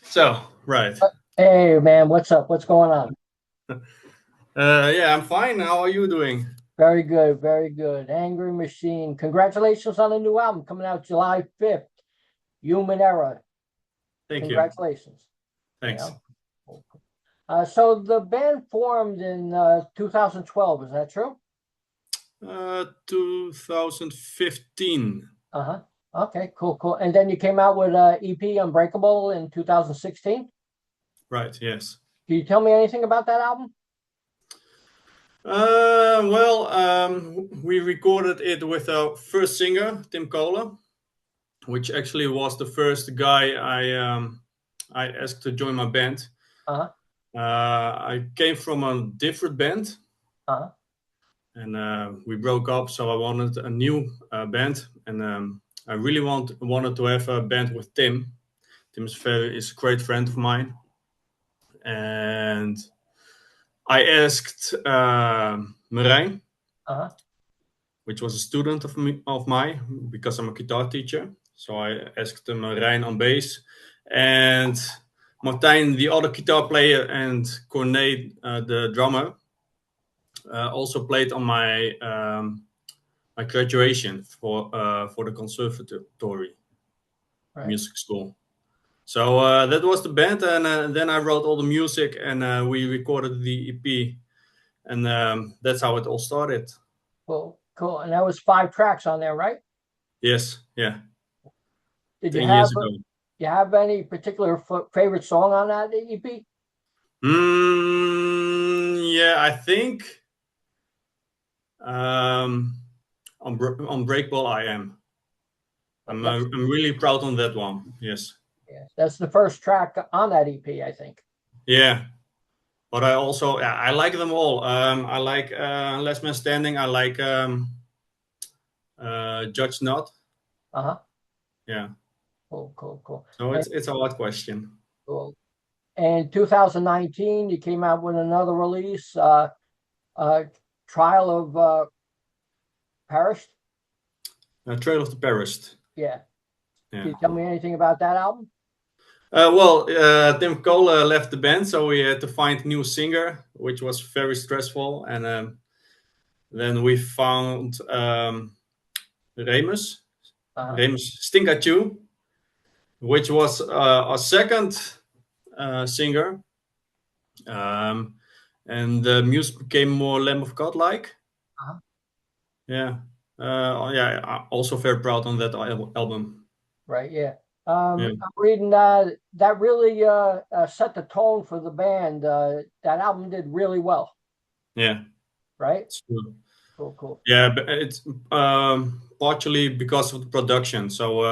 So, right. Hey man, what's up? What's going on? Yeah, I'm fine. How are you doing? Very good, very good. Angry Machine. Congratulations on the new album coming out July 5th. Human Era. Thank you. Congratulations. Thanks. Yeah. So the band formed in 2012, is that true? 2015. Uh-huh. Okay, cool, cool. And then you came out with EP Unbreakable in 2016. Right, yes. Can you tell me anything about that album? We recorded it with our first singer, Tim Kohler, which actually was the first guy I asked to join my band. Uh-huh. I came from a different band, Uh-huh. and we broke up, so I wanted a new band, and I really wanted to have a band with Tim. Tim is a great friend of mine, and I asked Marijn, Uh-huh. which was a student of mine, because I'm a guitar teacher. So I asked Marijn on bass, and Martijn, the other guitar player, and Corné, the drummer, also played on my graduation for the conservatory Right. music school. So that was the band, and then I wrote all the music, and we recorded the EP, and that's how it all started. Cool, cool. And that was 5 tracks on there, right? Yes, yeah, Did 10 years ago. you have any particular favorite song on that EP? Yeah, I think um, Unbreakable I Am. I'm really proud on that one. Yes. Yes, that's the first track on that EP, I think. Yeah, but I also, yeah, I like them all. I like Last Man Standing. I like Judge Not. Uh-huh. Yeah. Cool, cool, cool. So And it's a hard question. cool. And 2019, you came out with another release, Trial of Paris. Trail of the Parasite. Yeah. Can Yeah. you tell me anything about that album? Tim Cole left the band, so we had to find a new singer, which was very stressful. And then we found Remus, Uh-huh. Remus Stinkachu, which was our second singer. Um, and the music became more Lamb of God like. Uh-huh. Yeah. Yeah, I'm also very proud on that album. Right, yeah. Yeah. I'm reading that really set the tone for the band. That album did really well, Yeah. right? It's true. Cool, cool. Yeah, but it's partially because of the production. So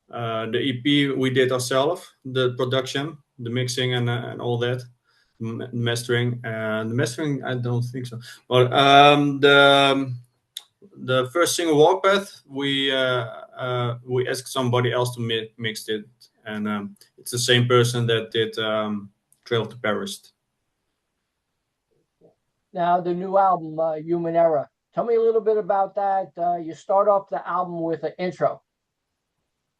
the EP we did ourselves, the production, the mixing, and all that, mastering. The mastering, I don't think so. But the first single, Warpath, we asked somebody else to mix it, and it's the same person that did Trail to Paris. Now the new album, Human Era. Tell me a little bit about that. You start off the album with an intro,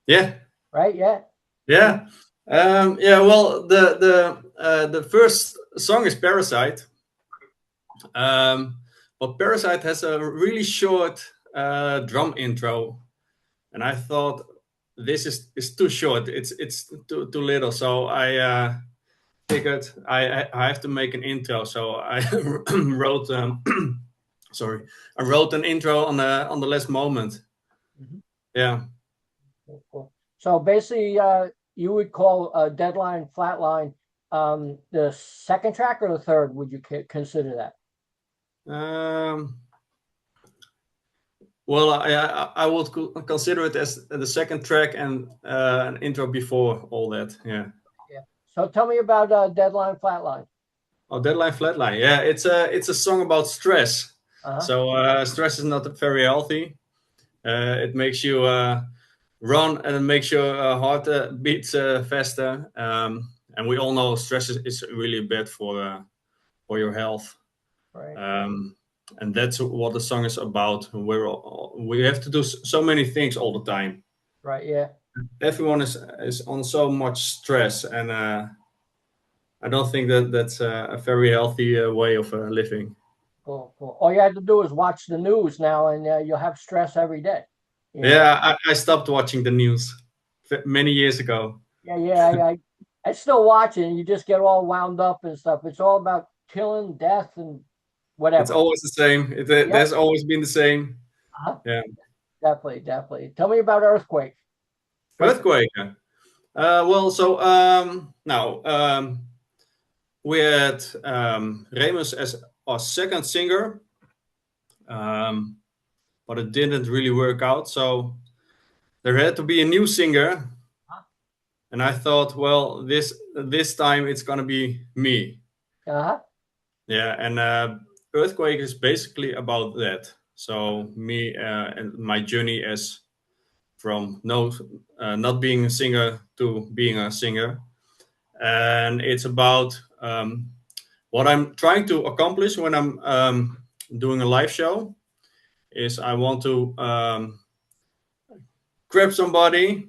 Yeah, right? Yeah. yeah, yeah. Well, the first song is Parasite, but Parasite has a really short drum intro, and I thought this is too short. It's too little. So I figured I have to make an intro. So I wrote sorry, I wrote an intro on the last moment. Mhm. Yeah. Cool, cool. So basically, you would call Deadline Flatline the second track or the third? Would you consider that? Um, well, I would consider it as the second track and an intro before all that. Yeah. Yeah. So tell me about Deadline Flatline. Oh, Deadline Flatline. Yeah, it's a song about stress. Uh-huh. So stress is not very healthy. It makes you run, and it makes your heart beats faster. And we all know stress is really bad for your health. Right. And that's what the song is about. We have to do so many things all the time. Right. Yeah. everyone is on so much stress, and I don't think that that's a very healthy way of living. Cool, cool. All you have to do is watch the news now, and you'll have stress every day. You know? Yeah, I stopped watching the news many years ago. Yeah, yeah. I still watch it, and you just get all wound up and stuff. It's all about killing, death, and It's whatever. always the same. It Yep. has always been the same. Uh-huh. Yeah. Definitely, definitely. Tell me about earthquake. What's Earthquake. Well, so now we had Remus as our second singer, but it didn't really work out. So there had to be a new singer, and I thought, well, this time it's gonna be me. uh-huh. Yeah, and Earthquake is basically about that. So me and my journey as from not being a singer to being a singer, and it's about what I'm trying to accomplish when I'm doing a live show. Is I want to grab somebody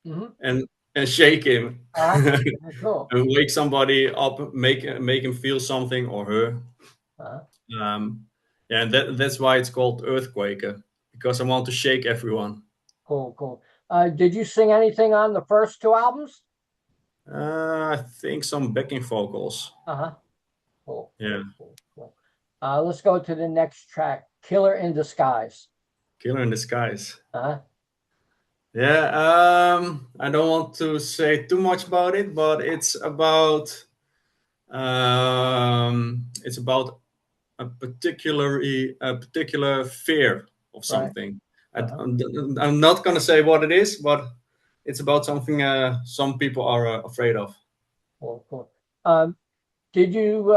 Mm-hmm. and shake him, Uh-huh. and Cool. wake somebody up, make him feel something or her. Uh-huh. Yeah, and that's why it's called Earthquake, because I want to shake everyone. Cool, cool. Did you sing anything on the first two albums? I think some backing vocals. Uh-huh. Cool, Yeah, cool, cool, cool. Let's go to the next track, Killer in Disguise. Killer in Disguise. Uh-huh. Yeah, I don't want to say too much about it, but it's about a particular fear of Right. something. Uh-huh. I'm not gonna say what it is, but it's about something some people are afraid of. Cool, cool. Did you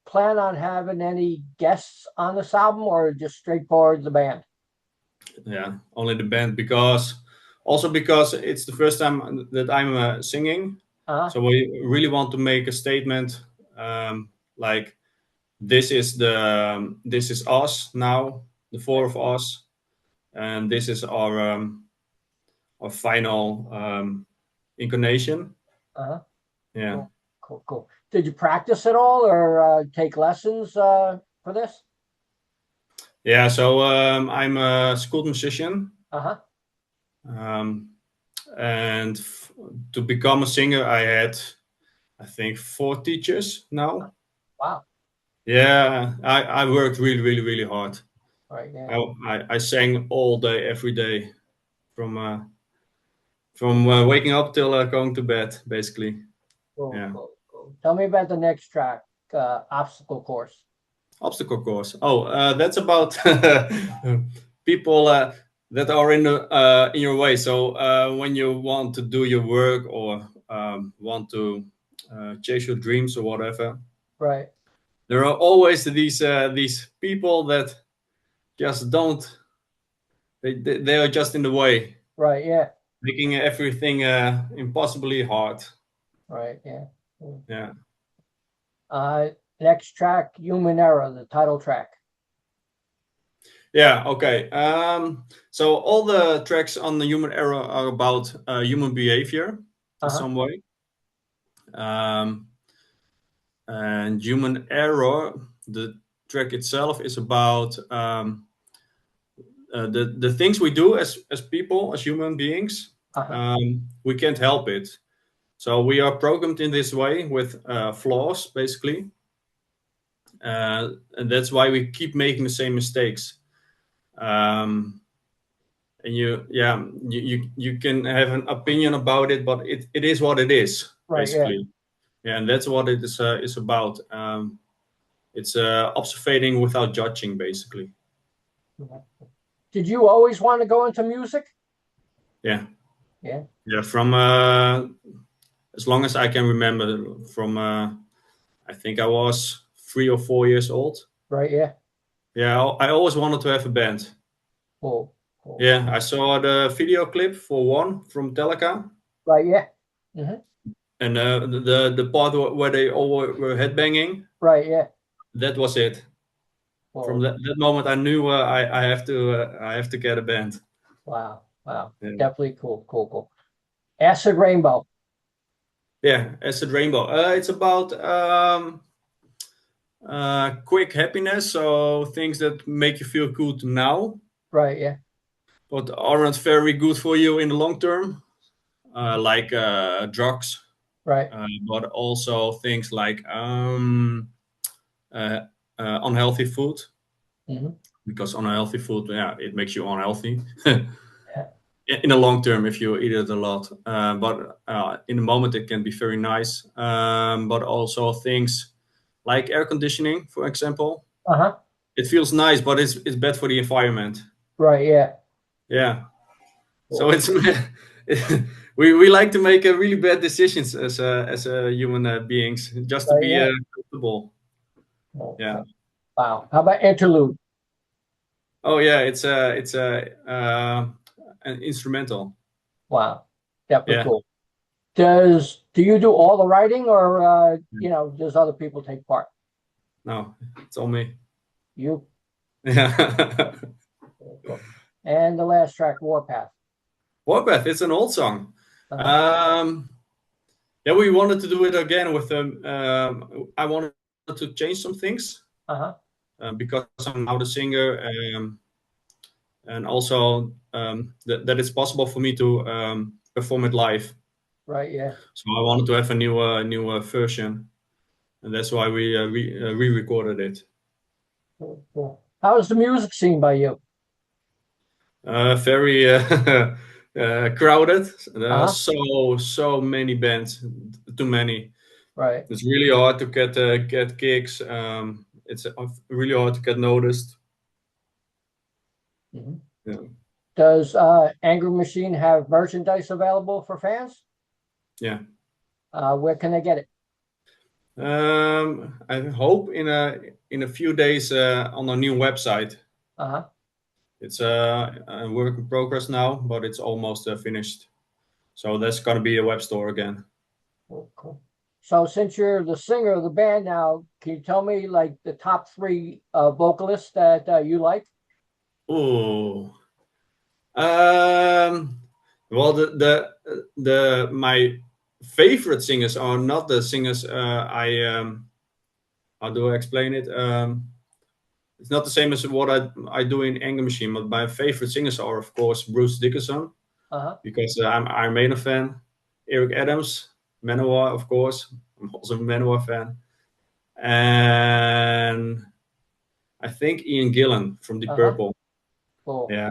plan on having any guests on this album or just straightforward the band? Yeah, only the band, because it's the first time that I'm singing, Uh-huh. so we really want to make a statement, like this is us now, the four Right. of us, and this is our final incarnation. Uh-huh. Yeah, Cool, cool, cool. Did you practice at all or take lessons for this? yeah. So I'm a school musician, Uh-huh. um, and to become a singer, I had, I think, 4 teachers now. Wow. Yeah, I worked really, really, really hard. Right, yeah. I sang all day, every day, from waking up till going to bed, basically. Cool, Yeah. cool, cool. Tell me about the next track, Obstacle Course. Obstacle course. Oh, that's about people that are in your way. So when you want to do your work, or want to chase your dreams or whatever, Right, there are always these people that just don't. They are just in the way, right, yeah. making everything impossibly hard. Right, yeah. Cool. Yeah. Uh, Next track, Human Era, the title track. Yeah. Okay. So all the tracks on the Human Era are about human behavior in Uh-huh. some way. Um, and Human Error, the track itself, is about the things we do as people, as human beings. Uh-huh. We can't help it. So we are programmed in this way with flaws, basically, and that's why we keep making the same mistakes. Um, and you can have an opinion about it, but it is what it is, Right, yeah. basically. Yeah, and that's what it is about. It's observating without judging, basically. Did you always want to go into music? Yeah, Yeah. yeah. From as long as I can remember, from I think I was 3 or 4 years old. Right, yeah. Yeah, I always wanted to have a band. Cool, cool. Yeah, I saw the video clip for One from Metallica, Right, yeah. Mm-hmm. and the part where they all were headbanging. Right, yeah. That was it. From Cool. that moment, I knew I have to get a band. Wow. Wow. Yeah. Definitely cool. Acid Rainbow. Yeah, Acid Rainbow. It's about quick happiness, so things that make you feel good now, Right. Yeah. but aren't very good for you in the long term, like drugs, Right. but also things like uh, unhealthy food, Hmm. because unhealthy food, yeah, it makes you unhealthy. Yeah. In the long term if you eat it a lot. But in the moment, it can be very nice. But also things like air conditioning, for example. Uh-huh. It feels nice, but it's bad for the environment. Right. Yeah. Yeah. So Cool. it's we like to make really bad decisions as human beings just to Right. be Yeah. comfortable. Yeah. Okay. Wow. How about Interlude? Oh yeah, it's an instrumental. Wow. Definitely Yeah. cool. Do you do all the writing, or does other people take part? No, it's all me. You. Yeah. Cool. And the last track, Warpath. Warpath, it's an old song. Uh-huh. Um, yeah, we wanted to do it again with them. I wanted to change some things Uh-huh. because I'm now the singer, and also that it's possible for me to perform it live. Right. Yeah. So I wanted to have a new version, and that's why we re-recorded it. Cool. How is the music scene by you? Very crowded. There are Uh-huh. so many bands, too many. Right. It's really hard to get gigs. It's really hard to get noticed. Mhm. Yeah, Does Anger Machine have merchandise available for fans? yeah. Where can they get it? I hope in a few days on our new website. Uh-huh. It's a work in progress now, but it's almost finished. So there's gonna be a web store again. Cool. So since you're the singer of the band now, can you tell me like the top three vocalists that you like? Oh, um, well, the my favorite singers are not the singers I how do I explain it? It's not the same as what I do in Anger Machine, but my favorite singers are, of course, Bruce Dickinson, Uh-huh. because I'm Iron Maiden fan. Eric Adams, Manowar, of course. I'm also a Manowar fan. And I think Ian Gillan from Deep Uh-huh. Purple. Cool. Yeah,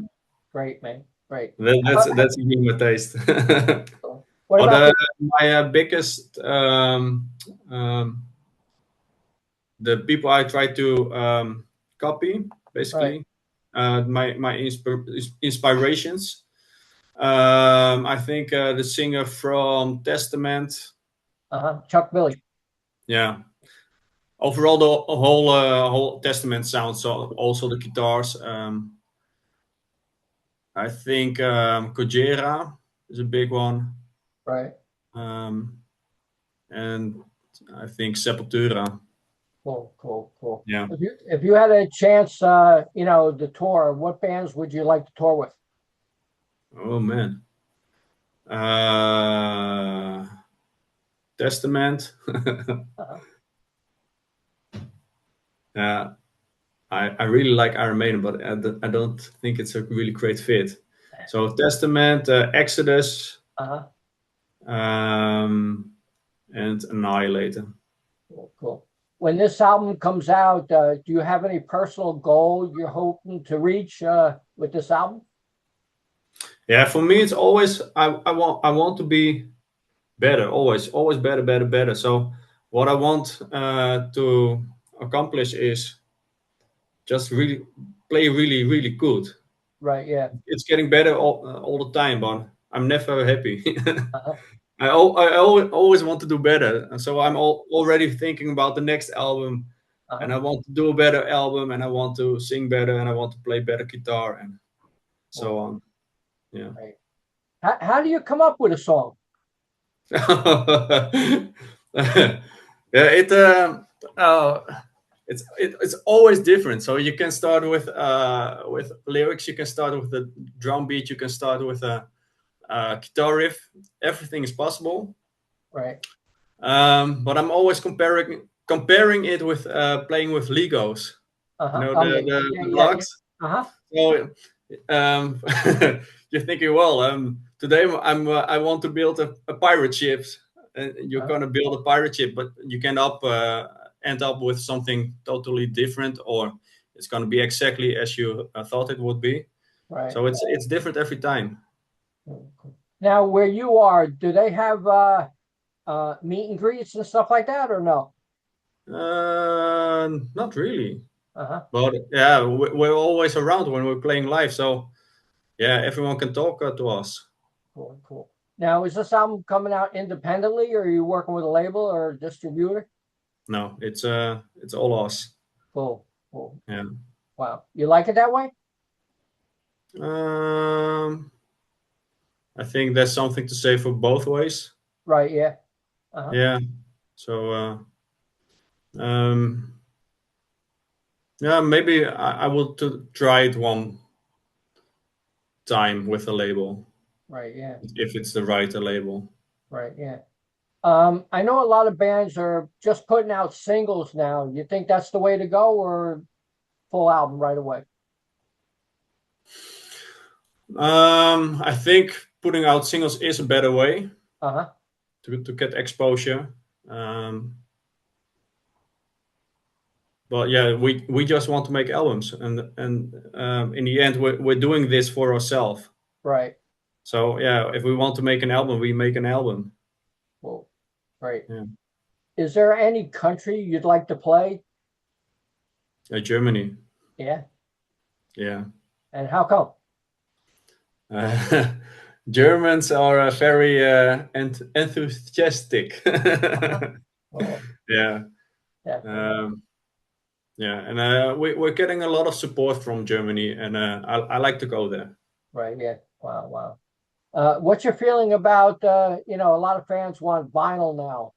Great, man. Great. that, How that's about, that's really my taste. what But about the my biggest the people I try to copy, right? basically, my inspirations. I think the singer from Testament. Uh-huh. Chuck Billy. Yeah. Overall, the whole Testament sound. So also the guitars. I think Kojera is a big one, Right. um, and I think Sepultura. Cool. Yeah. If you had a chance, to tour, what bands would you like to tour with? Oh man. Uh, Testament. Uh-huh. Yeah, I really like Iron Maiden, but I don't think it's a really great fit. So Testament, Exodus, Uh-huh. um, and Annihilator. Cool. When this album comes out, do you have any personal goal you're hoping to reach with this album? Yeah, for me it's always I want to be better, always better. So what I want to accomplish is just really play really good. Right. Yeah. It's getting better all the time, but I'm never happy. Uh-huh. Always want to do better, and so I'm already thinking about the next album, and Uh-huh. I want to do a better album, and I want to sing better, and I want to play better guitar, and so Cool. on. Yeah. Right. How do you come up with a song? Yeah, uh, it's always different. So you can start with lyrics, you can start with the drum beat, you can start with a guitar riff. Everything is possible. Right. But I'm always comparing it with playing with Legos. You know, Oh, yeah, the yeah, yeah. blocks. Uh-huh. So you're thinking, well, today I want to build a pirate ship, and you're gonna build a pirate ship, but you can end up with something totally different, or it's gonna be exactly as you thought it would be. Right. So it's different every time. Now, where you are, do they have meet and greets and stuff like that, or no? Not really. Uh-huh. But yeah, we're always around when we're playing live. So yeah, everyone can talk to us. Cool, cool. Now, is this album coming out independently, or are you working with a label or a distributor? No, it's all us. Cool, cool. Yeah. Wow. You like it that way? I think there's something to say for both ways. Right, yeah. Uh-huh. Yeah. So yeah, maybe I will try it one time with a label. Right, yeah. If it's the right label. Right, yeah. I know a lot of bands are just putting out singles now. You think that's the way to go, or full album right away? I think putting out singles is a better way to get exposure. But yeah, we just want to make albums, and in the end, we're doing this for ourselves. Right. So yeah, if we want to make an album, we make an album. Well, right. Yeah. Is there any country you'd like to play? Germany. Yeah. Yeah. And how come? Germans are very enthusiastic. Well, Yeah. definitely. Yeah, and we're getting a lot of support from Germany, and I like to go there. Right. Yeah. Wow. Wow. What's your feeling about, a lot of fans want vinyl now?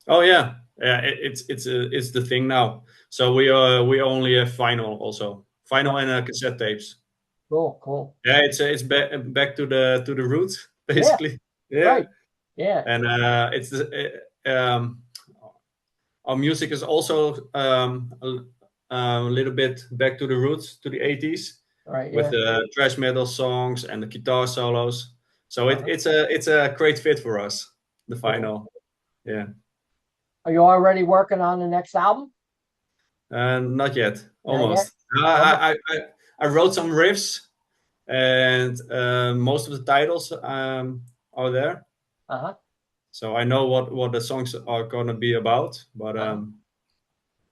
Oh yeah, yeah. It's the thing now. So we only have vinyl also, vinyl and cassette tapes. Cool. Yeah, it's back to the roots Yeah. basically. Yeah, Right. Yeah. and it's our music is also a little bit back to the roots, to the 80s, Right. with Yeah. the thrash metal songs and the guitar solos. So it's a great fit for us, the vinyl. Yeah. Are you already working on the next album? Not yet. Not yet. Almost. I wrote some riffs, and most of the titles are there. So I know what the songs are gonna be about, but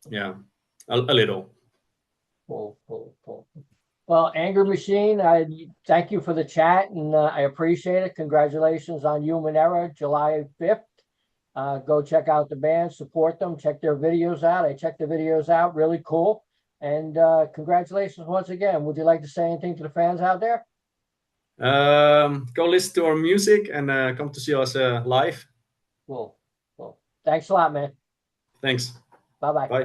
yeah, a little. Cool. Well, Anger Machine, I thank you for the chat, and I appreciate it. Congratulations on Human Era, July 5th. Go check out the band, support them, check their videos out. I checked the videos out, really cool. And congratulations once again. Would you like to say anything to the fans out there? Go listen to our music and come to see us live. Cool. Thanks a lot, man. Thanks. Bye-bye. Bye.